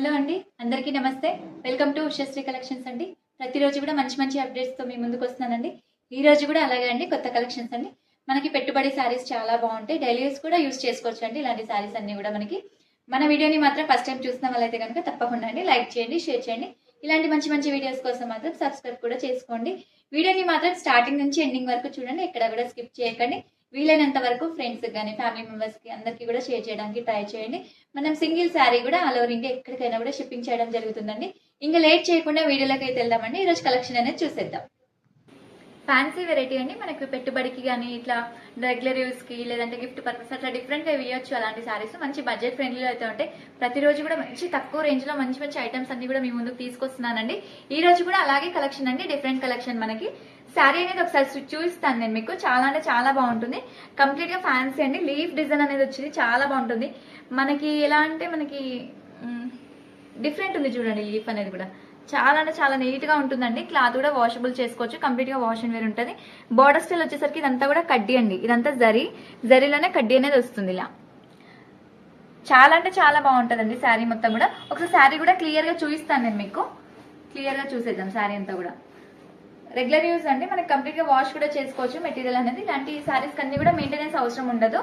Hello అండి, అందరికీ నమస్తే. వెల్కమ్ టు ఉషశ్రీ కలెక్షన్స్ అండి. ప్రతిరోజు కూడా మంచి మంచి అప్డేట్స్తో మీ ముందుకు వస్తున్నానండి. ఈ రోజు కూడా అలాగే అండి, కొత్త కలెక్షన్స్ అండి. మనకి పెట్టుబడి శారీస్ చాలా బాగుంటాయి, డైలీ యూస్ కూడా యూస్ చేసుకోవచ్చు అండి. ఇలాంటి శారీస్ అన్ని కూడా మనకి మన వీడియోని మాత్రం ఫస్ట్ టైం చూసిన వాళ్ళైతే కనుక తప్పకుండా అండి లైక్ చేయండి, షేర్ చేయండి. ఇలాంటి మంచి మంచి వీడియోస్ కోసం మాత్రం సబ్స్క్రైబ్ కూడా చేసుకోండి. వీడియోని మాత్రం స్టార్టింగ్ నుంచి ఎండింగ్ వరకు చూడండి, ఎక్కడ కూడా స్కిప్ చేయకండి. వీలైనంత వరకు ఫ్రెండ్స్ కానీ ఫ్యామిలీ మెంబర్స్ కి అందరికీ కూడా షేర్ చేయడానికి ట్రై చేయండి. మనం సింగిల్ శారీ కూడా ఆల్ ఓవర్ ఇండియా ఎక్కడికైనా కూడా షిప్పింగ్ చేయడం జరుగుతుందండి. ఇంకా లేట్ చేయకుండా వీడియోలోకి అయితే వెళ్దామండి. ఈరోజు కలెక్షన్ అనేది చూసేద్దాం. ఫ్యాన్సీ వెరైటీ అండి. మనకి పెట్టుబడికి కానీ ఇట్లా రెగ్యులర్ యూస్ కి లేదంటే గిఫ్ట్ పర్పస్ అట్లా డిఫరెంట్ గా వేయొచ్చు. అలాంటి సారీస్ మంచి బడ్జెట్ ఫ్రెండ్లీలో అయితే ఉంటాయి. ప్రతిరోజు కూడా మంచి తక్కువ రేంజ్ లో మంచి మంచి ఐటమ్స్ అన్ని కూడా మీ ముందుకు తీసుకొస్తున్నానండి. ఈ రోజు కూడా అలాగే కలెక్షన్ అండి, డిఫరెంట్ కలెక్షన్. మనకి శారీ అనేది ఒకసారి చూపిస్తాను నేను మీకు. చాలా అంటే చాలా బాగుంటుంది. కంప్లీట్ గా ఫ్యాన్సీ అండి. లీఫ్ డిజైన్ అనేది వచ్చింది, చాలా బాగుంటుంది. మనకి ఎలా అంటే మనకి డిఫరెంట్ ఉంది చూడండి. లీఫ్ అనేది కూడా చాలా అంటే చాలా నీట్ గా ఉంటుందండి. క్లాత్ కూడా వాషబుల్ చేసుకోవచ్చు, కంప్లీట్ గా వాష్ అండ్ వేర్ ఉంటుంది. బార్డర్ స్టైల్ వచ్చేసరికి ఇదంతా కూడా కడ్డీ అండి. ఇదంతా జరీలోనే కడ్డీ అనేది వస్తుంది. ఇలా చాలా అంటే చాలా బాగుంటుందండి శారీ మొత్తం కూడా. ఒకసారి శారీ కూడా క్లియర్ గా చూపిస్తాను నేను మీకు. క్లియర్ గా చూసేద్దాం శారీ అంతా కూడా. రెగ్యులర్ యూజ్ అండి, మనకి కంప్లీట్ గా వాష్ కూడా చేసుకోవచ్చు. మెటీరియల్ అనేది ఇలాంటి శారీస్ కన్నీ కూడా మెయింటెనెన్స్ అవసరం ఉండదు.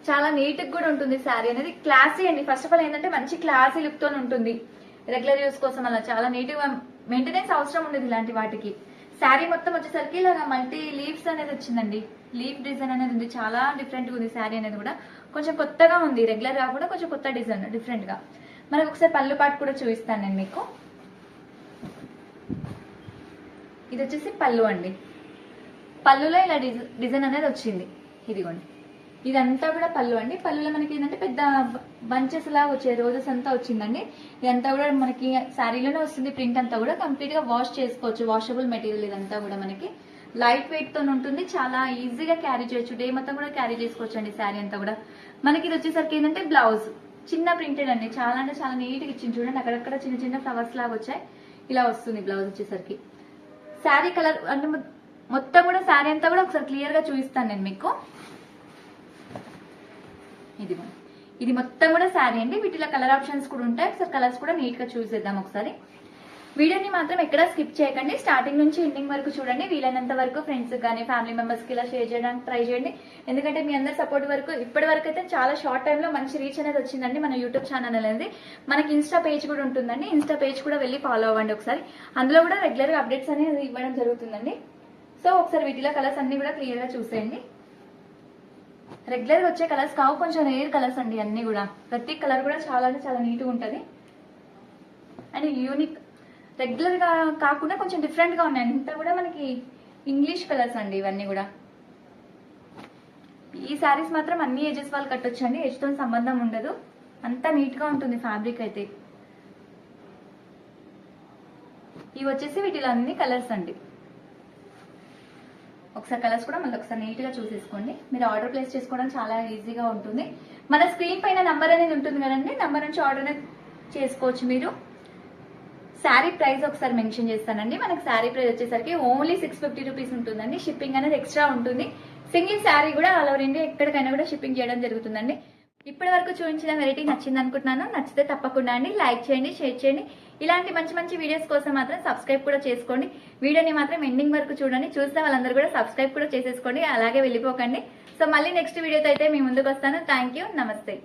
చాలా నీట్ గా కూడా ఉంటుంది శారీ అనేది. క్లాసీ అండి. ఫస్ట్ ఆఫ్ ఆల్ ఏంటంటే మంచి క్లాసీ లుక్ తో ఉంటుంది. రెగ్యులర్ యూస్ కోసం అలా చాలా నీట్ గా మెయింటెనెన్స్ అవసరం ఉండదు ఇలాంటి వాటికి. శారీ మొత్తం వచ్చేసరికి ఇలాగా మల్టీ లీవ్స్ అనేది వచ్చిందండి. లీఫ్ డిజైన్ అనేది ఉంది, చాలా డిఫరెంట్ గా ఉంది. శారీ అనేది కూడా కొంచెం కొత్తగా ఉంది. రెగ్యులర్ గా కూడా కొంచెం కొత్త డిజైన్, డిఫరెంట్ గా. మనకు ఒకసారి పళ్ళు పాటు కూడా చూపిస్తాను నేను మీకు. ఇది వచ్చేసి పళ్ళు అండి. పళ్ళులో ఇలా డిజైన్ అనేది వచ్చింది. ఇదిగోండి, ఇదంతా కూడా పళ్ళు అండి. పళ్ళులో మనకి ఏంటంటే పెద్ద బంచెస్ లాగా వచ్చే రోజెస్ అంతా వచ్చిందండి. ఇదంతా కూడా మనకి శారీలోనే వస్తుంది. ప్రింట్ అంతా కూడా కంప్లీట్ గా వాష్ చేసుకోవచ్చు. వాషబుల్ మెటీరియల్ ఇదంతా కూడా మనకి లైట్ వెయిట్ తో ఉంటుంది. చాలా ఈజీగా క్యారీ చేయొచ్చు. డే మొత్తం కూడా క్యారీ చేసుకోవచ్చు అండి శారీ అంతా కూడా. మనకి ఇది వచ్చేసరికి ఏంటంటే బ్లౌజ్ చిన్న ప్రింటెడ్ అండి. చాలా అంటే చాలా నీట్ గా ఇచ్చింది చూడండి. అక్కడక్కడ చిన్న చిన్న ఫ్లవర్స్ లాగా వచ్చాయి. ఇలా వస్తుంది బ్లౌజ్ వచ్చేసరికి. శారీ కలర్ అంటే మొత్తం కూడా శారీ అంతా కూడా ఒకసారి క్లియర్ గా చూపిస్తాను నేను మీకు. ఇది మొత్తం కూడా శారీ అండి. వీటిలో కలర్ ఆప్షన్స్ కూడా ఉంటాయి. ఒకసారి కలర్స్ కూడా నీట్ గా చూసేద్దాం ఒకసారి. వీడియోని మాత్రం ఎక్కడ స్కిప్ చేయకండి, స్టార్టింగ్ నుంచి ఎండింగ్ వరకు చూడండి. వీలైనంత వరకు ఫ్రెండ్స్ కానీ ఫ్యామిలీ మెంబర్స్ కి ఇలా షేర్ చేయడానికి ట్రై చేయండి. ఎందుకంటే మీ అందరి సపోర్ట్ వరకు ఇప్పటి వరకు అయితే చాలా షార్ట్ టైమ్ లో మంచి రీచ్ అనేది వచ్చిందండి. మన యూట్యూబ్ ఛానల్ అనేది. మనకి ఇన్స్టా పేజ్ కూడా ఉంటుందండి. ఇన్స్టా పేజ్ కూడా వెళ్ళి ఫాలో అవ్వండి ఒకసారి. అందులో కూడా రెగ్యులర్ గా అప్డేట్స్ అనేది ఇవ్వడం జరుగుతుందండి. సో ఒకసారి వీటిలో కలర్స్ అన్ని కూడా క్లియర్ గా చూసేయండి. రెగ్యులర్ గా వచ్చే కలర్స్ కావు, కొంచెం రేర్ కలర్స్ అండి అన్ని కూడా. ప్రతి కలర్ కూడా చాలా అంటే చాలా నీట్ గా ఉంటది అండ్ యూనిక్. రెగ్యులర్ గా కాకుండా కొంచెం డిఫరెంట్ గా ఉన్నాయి. అంతా కూడా మనకి ఇంగ్లీష్ కలర్స్ అండి ఇవన్నీ కూడా. ఈ శారీస్ మాత్రం అన్ని ఏజెస్ వాళ్ళు కట్టొచ్చు అండి. ఏజ్ తో సంబంధం ఉండదు. అంతా నీట్ గా ఉంటుంది ఫ్యాబ్రిక్ అయితే. ఇవి వచ్చేసి వీటిలో అన్ని కలర్స్ అండి. ఒకసారి కలర్స్ కూడా మళ్ళీ ఒకసారి నీట్ గా చూసేసుకోండి. మీరు ఆర్డర్ ప్లేస్ చేసుకోవడం చాలా ఈజీగా ఉంటుంది. మన స్క్రీన్ పైన నంబర్ అనేది ఉంటుంది కదండి, నంబర్ నుంచి ఆర్డర్ అనేది చేసుకోవచ్చు మీరు. శారీ ప్రైస్ ఒకసారి మెన్షన్ చేస్తానండి. మనకి శారీ ప్రైస్ వచ్చేసరికి ఓన్లీ 650 రూపీస్ ఉంటుందండి. షిప్పింగ్ అనేది ఎక్స్ట్రా ఉంటుంది. సింగిల్ శారీ కూడా ఆల్ ఓవర్ ఇండియా ఎక్కడికైనా కూడా షిప్పింగ్ చేయడం జరుగుతుందండి. ఇప్పటి వరకు చూపించిన వెరైటీ నచ్చింది అనుకుంటున్నాను. నచ్చితే తప్పకుండా అండి లైక్ చేయండి, షేర్ చేయండి. ఇలాంటి మంచి మంచి వీడియోస్ కోసం మాత్రం సబ్స్క్రైబ్ కూడా చేసుకోండి. వీడియోని మాత్రం ఎండింగ్ వరకు చూడండి. చూసిన వాళ్ళందరూ కూడా సబ్స్క్రైబ్ కూడా చేసేసుకోండి. అలాగే వెళ్ళిపోకండి. సో మళ్ళీ నెక్స్ట్ వీడియోతో అయితే మీ ముందుకు వస్తాను. థ్యాంక్ యూ, నమస్తే.